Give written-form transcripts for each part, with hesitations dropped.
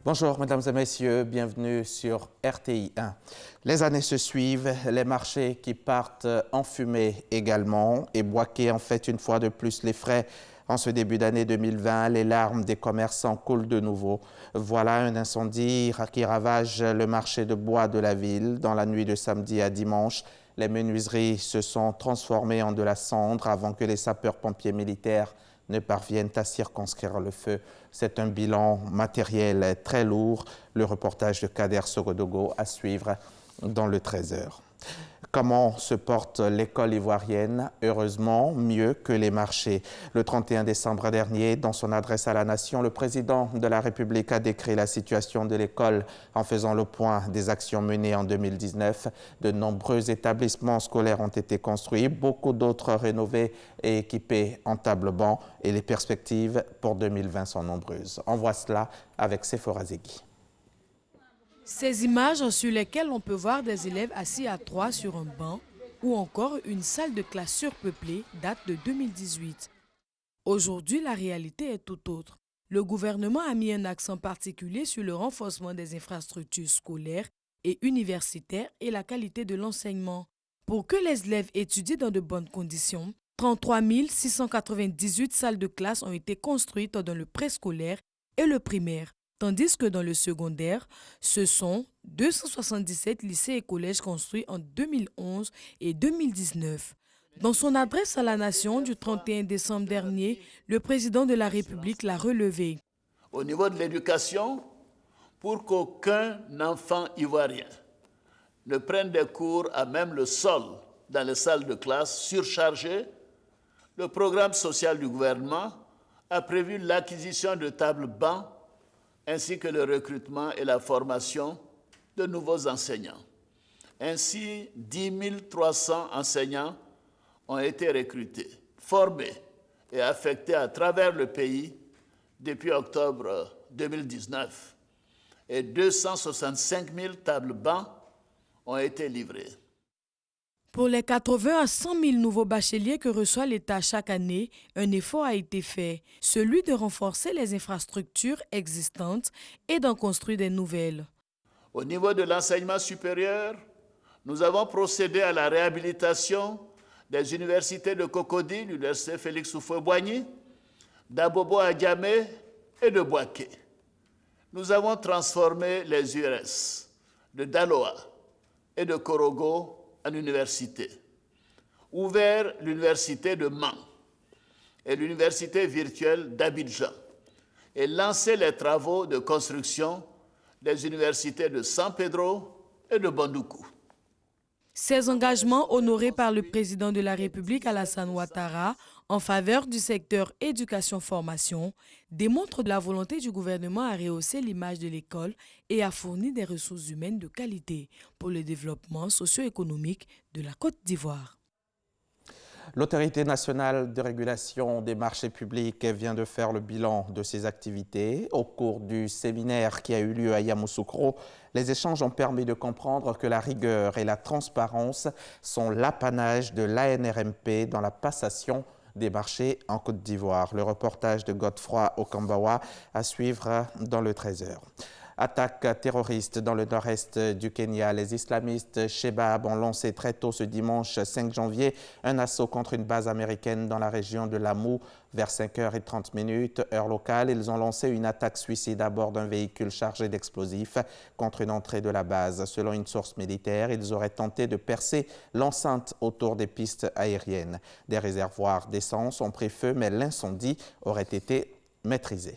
Bonjour mesdames et messieurs, bienvenue sur RTI 1. Les années se suivent, les marchés qui partent en fumée également et Boaké en fait une fois de plus les frais. En ce début d'année 2020, les larmes des commerçants coulent de nouveau. Voilà un incendie qui ravage le marché de bois de la ville dans la nuit de samedi à dimanche. Les menuiseries se sont transformées en de la cendre avant que les sapeurs-pompiers militaires ne parviennent à circonscrire le feu. C'est un bilan matériel très lourd. Le reportage de Kader Sogodogo à suivre dans le 13h. Comment se porte l'école ivoirienne? Heureusement, mieux que les marchés. Le 31 décembre dernier, dans son adresse à la nation, le président de la République a décrit la situation de l'école en faisant le point des actions menées en 2019. De nombreux établissements scolaires ont été construits, beaucoup d'autres rénovés et équipés en table-banc et les perspectives pour 2020 sont nombreuses. On voit cela avec Sephora Zegui. Ces images sur lesquelles on peut voir des élèves assis à 3 sur un banc ou encore une salle de classe surpeuplée datent de 2018. Aujourd'hui, la réalité est tout autre. Le gouvernement a mis un accent particulier sur le renforcement des infrastructures scolaires et universitaires et la qualité de l'enseignement. Pour que les élèves étudient dans de bonnes conditions, 33 698 salles de classe ont été construites dans le préscolaire et le primaire. Tandis que dans le secondaire, ce sont 277 lycées et collèges construits en 2011 et 2019. Dans son adresse à la nation du 31 décembre dernier, le président de la République l'a relevé. Au niveau de l'éducation, pour qu'aucun enfant ivoirien ne prenne des cours à même le sol dans les salles de classe surchargées, le programme social du gouvernement a prévu l'acquisition de tables-bancs ainsi que le recrutement et la formation de nouveaux enseignants. Ainsi, 10 300 enseignants ont été recrutés, formés et affectés à travers le pays depuis octobre 2019 et 265 000 tables-bancs ont été livrés. Pour les 80 à 100 000 nouveaux bacheliers que reçoit l'État chaque année, un effort a été fait, celui de renforcer les infrastructures existantes et d'en construire des nouvelles. Au niveau de l'enseignement supérieur, nous avons procédé à la réhabilitation des universités de Cocody, l'université Félix Houphouët-Boigny, d'Abobo à Diamé et de Boaké. Nous avons transformé les URS de Daloa et de Korogo en université, ouvert l'université de Mans et l'université virtuelle d'Abidjan et lancé les travaux de construction des universités de San Pedro et de Bandoukou. Ces engagements honorés par le président de la République Alassane Ouattara en faveur du secteur éducation-formation démontrent la volonté du gouvernement à rehausser l'image de l'école et à fournir des ressources humaines de qualité pour le développement socio-économique de la Côte d'Ivoire. L'Autorité nationale de régulation des marchés publics vient de faire le bilan de ses activités. Au cours du séminaire qui a eu lieu à Yamoussoukro, les échanges ont permis de comprendre que la rigueur et la transparence sont l'apanage de l'ANRMP dans la passation des marchés en Côte d'Ivoire. Le reportage de Godefroy Okambawa à suivre dans le 13h. Attaque terroriste dans le nord-est du Kenya. Les islamistes Shebab ont lancé très tôt ce dimanche 5 janvier un assaut contre une base américaine dans la région de Lamu vers 5h30, heure locale. Ils ont lancé une attaque suicide à bord d'un véhicule chargé d'explosifs contre une entrée de la base. Selon une source militaire, ils auraient tenté de percer l'enceinte autour des pistes aériennes. Des réservoirs d'essence ont pris feu, mais l'incendie aurait été maîtrisé.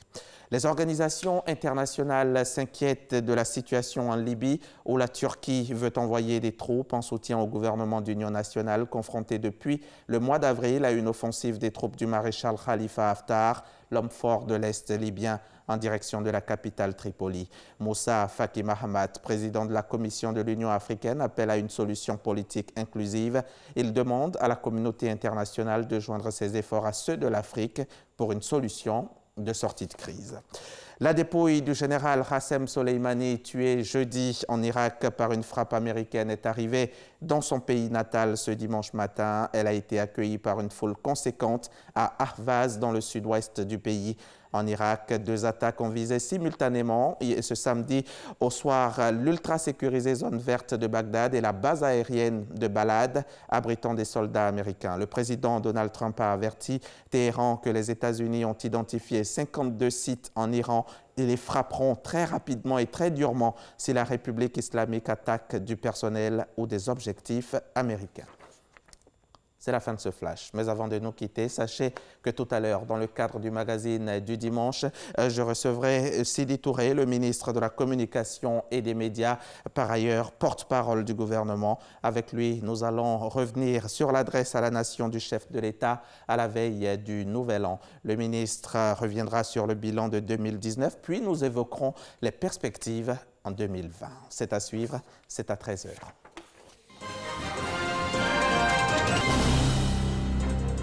Les organisations internationales s'inquiètent de la situation en Libye où la Turquie veut envoyer des troupes en soutien au gouvernement d'union nationale confronté depuis le mois d'avril à une offensive des troupes du maréchal Khalifa Haftar, l'homme fort de l'Est libyen, en direction de la capitale Tripoli. Moussa Faki Mahamat, président de la Commission de l'Union africaine, appelle à une solution politique inclusive. Il demande à la communauté internationale de joindre ses efforts à ceux de l'Afrique pour une solution de sortie de crise. La dépouille du général Qassem Soleimani, tué jeudi en Irak par une frappe américaine, est arrivée dans son pays natal ce dimanche matin. Elle a été accueillie par une foule conséquente à Ahvaz, dans le sud-ouest du pays. En Irak, 2 attaques ont visé simultanément et ce samedi au soir l'ultra-sécurisée zone verte de Bagdad et la base aérienne de Balad, abritant des soldats américains. Le président Donald Trump a averti Téhéran que les États-Unis ont identifié 52 sites en Iran et les frapperont très rapidement et très durement si la République islamique attaque du personnel ou des objectifs américains. C'est la fin de ce flash. Mais avant de nous quitter, sachez que tout à l'heure, dans le cadre du magazine du dimanche, je recevrai Sidi Touré, le ministre de la Communication et des Médias, par ailleurs porte-parole du gouvernement. Avec lui, nous allons revenir sur l'adresse à la nation du chef de l'État à la veille du Nouvel An. Le ministre reviendra sur le bilan de 2019, puis nous évoquerons les perspectives en 2020. C'est à suivre, c'est à 13h.